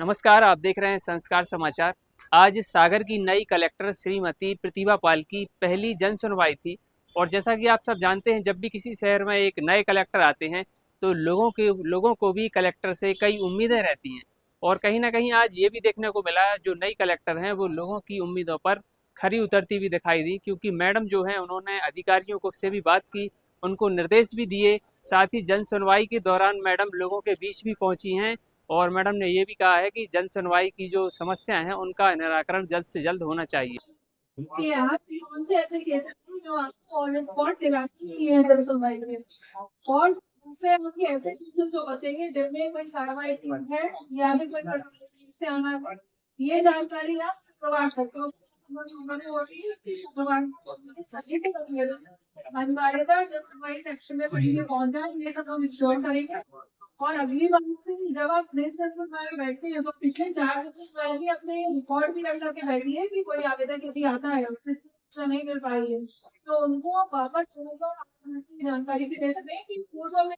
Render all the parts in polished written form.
नमस्कार, आप देख रहे हैं संस्कार समाचार। आज सागर की नई कलेक्टर श्रीमती प्रतिभा पाल की पहली जन सुनवाई थी। और जैसा कि आप सब जानते हैं, जब भी किसी शहर में एक नए कलेक्टर आते हैं तो लोगों को भी कलेक्टर से कई उम्मीदें रहती हैं। और कहीं ना कहीं आज ये भी देखने को मिला, जो नई कलेक्टर हैं वो लोगों की उम्मीदों पर खरी उतरती भी दिखाई दी, क्योंकि मैडम जो हैं उन्होंने अधिकारियों को से भी बात की, उनको निर्देश भी दिए। साथ ही जन सुनवाई के दौरान मैडम लोगों के बीच भी पहुंची हैं। और मैडम ने ये भी कहा है कि जन सुनवाई की जो समस्याएं हैं उनका निराकरण जल्द से जल्द होना चाहिए। कि आप कौन से ऐसे केसेस हैं जो आपको ऑन स्पॉट निराकरण किए हैं जन सुनवाई में, और दूसरे आपके ऐसे केसेस जो बचेंगे जिनमें कोई कार्रवाई है या फिर कोई कार्रवाई से आना है, ये जानकारी आप प्रदान सकते हो। अनिवार्यता जन सुनवाई सेक्शन में पहुंच जाए, ये सब हम इंश्योर करेंगे। और अगली बार से जब आप प्रेस में बैठते हैं तो पिछले 4 दिन से भी अपने रिकॉर्ड भी रख करके बैठिए कि कोई आवेदक यदि आता है जिसको नहीं मिल पाई है तो उनको वापस जानकारी भी दे सकते हैं कि पूर्व में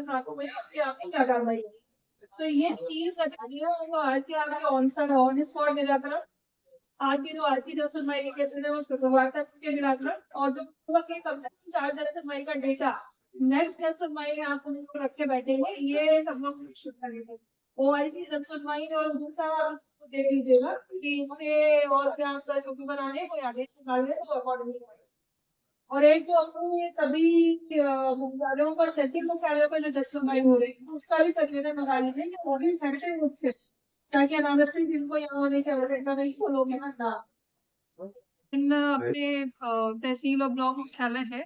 आपने क्या कार्रवाई की। तो ये 3 गतिविधियां वो आज के आपके ऑन स्पॉट निराकरण, आज की जन सुनवाई के केसेस है वो शुक्रवार तक के निराकरण, और जो पूर्व के कम से कम 4 जन सुनवाई का डेटा नेक्स्ट जन सुनवाई में आप उनको रख के बैठेंगे, ये सब लोग सुनिश्चित करेंगे। ओआईसी जन सुनवाई और उस दिन आप उसको देख लीजिएगा कि इसके और क्या आपका एसओपी बनाने कोई आदेश निकाल दे तो अकॉर्डिंगली। और एक जो अपने सभी मुख्यालयों पर तहसील मुख्यालयों पर जो जन सुनवाई हो रही है उसका भी प्रतिवेदन मंगा लीजिए कि वो भी सेक्शन मुझसे, ताकि अनावश्यक जिनको यहाँ होने की आवश्यकता नहीं वो लोग यहाँ ना अपने तहसील और ब्लॉक मुख्यालय है।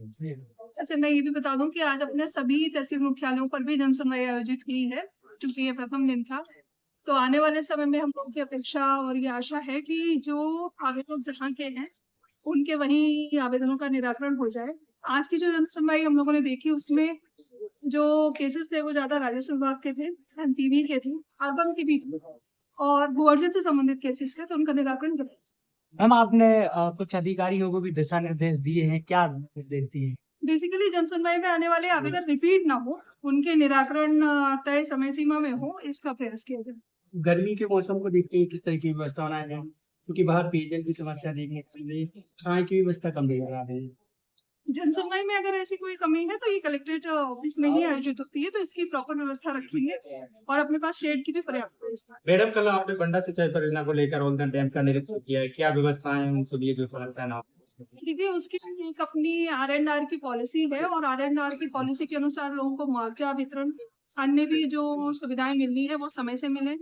ऐसे मैं ये भी बता दूं कि आज अपने सभी तहसील मुख्यालयों पर भी जन सुनवाई आयोजित की है, क्योंकि ये प्रथम दिन था। तो आने वाले समय में हम लोगों की अपेक्षा और ये आशा है कि जो आवेदक जहाँ के हैं उनके वही आवेदनों का निराकरण हो जाए। आज की जो जन सुनवाई हम लोगों ने देखी उसमें जो केसेस थे वो ज्यादा राजस्व विभाग के थे, एमपीवी के थे, अर्बन के भी थे और भूअर्जन से संबंधित केसेस थे, तो उनका निराकरण मैम आपने कुछ अधिकारियों को भी दिशा निर्देश दिए हैं, क्या निर्देश दिए हैं? बेसिकली जन सुनवाई में आने वाले आवेदन रिपीट ना हो, उनके निराकरण तय समय सीमा में हो, इसका प्रयास किया जाए। गर्मी के मौसम को देखते हुए किस तरह की व्यवस्था बनाए जाए, क्योंकि बाहर पेयजल की समस्या देखने को मिल रही है, छाए की व्यवस्था कम नजर आ रही है। जन सुनवाई में अगर ऐसी कोई कमी है तो ये कलेक्ट्रेट ऑफिस में ही आयोजित होती है, तो इसकी प्रॉपर व्यवस्था रखेंगे और अपने पास शेड की भी पर्याप्त व्यवस्था। मैडम कल आपने बंडा सिंचाई परियोजना को लेकर ओल्डन डैम का निरीक्षण किया है, क्या व्यवस्थाएं हैं उनके लिए जो समस्या ना हो? देखिए उसकी एक अपनी R&R की पॉलिसी है और R&R की पॉलिसी के अनुसार लोगों को मुआवजा वितरण, अन्य भी जो सुविधाएं मिलनी है वो समय से मिले,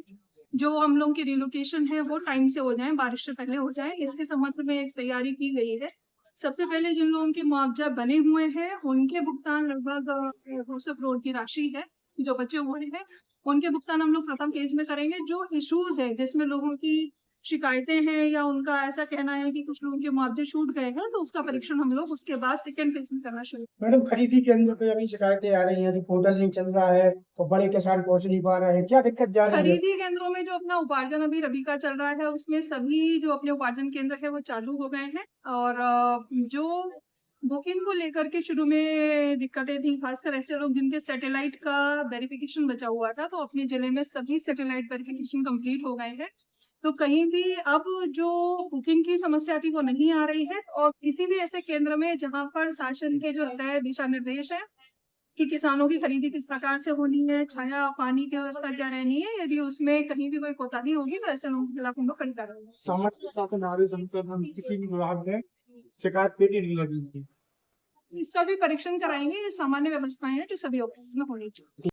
जो हम लोगों की रिलोकेशन है वो टाइम से हो जाए, बारिश से पहले हो जाए, इसके संबंध में एक तैयारी की गई है। सबसे पहले जिन लोगों के मुआवजा बने हुए हैं उनके भुगतान लगभग 200 करोड़ की राशि है, जो बचे हुए हैं उनके भुगतान हम लोग प्रथम फेज में करेंगे। जो इश्यूज है जिसमें लोगों की शिकायतें हैं या उनका ऐसा कहना है कि कुछ लोगों के मुआवजे छूट गए हैं, तो उसका परीक्षण हम लोग उसके बाद सेकंड फेज में करना शुरू। मैडम खरीदी केंद्र पे अभी शिकायतें आ रही हैं, पोर्टल नहीं चल रहा है तो बड़े किसान पहुंच नहीं पा रहे हैं, क्या दिक्कत जा रही है? खरीदी केंद्रों में जो अपना उपार्जन अभी रबी का चल रहा है उसमें सभी जो अपने उपार्जन केंद्र है वो चालू हो गए हैं। और जो बुकिंग को लेकर के शुरू में दिक्कतें थी, खासकर ऐसे लोग जिनके सैटेलाइट का वेरिफिकेशन बचा हुआ था, तो अपने जिले में सभी सैटेलाइट वेरिफिकेशन कंप्लीट हो गए हैं। तो कहीं भी अब जो बुकिंग की समस्या थी वो नहीं आ रही है। और किसी भी ऐसे केंद्र में जहां पर शासन के जो तय दिशा निर्देश है कि किसानों की खरीदी किस प्रकार से होनी है, छाया पानी की व्यवस्था क्या रहनी है, यदि उसमें कहीं भी कोई कोताही होगी तो ऐसे लोगों के खिलाफ हम लोग कड़ी कार्रवाई करेंगे। सामान्य शासन आदेश अनुसार हम किसी भी विभाग में शिकायत पेटी नहीं लगी थी। इसका भी परीक्षण कराएंगे। ये सामान्य व्यवस्थाएं हैं जो सभी ऑफिस में होनी चाहिए।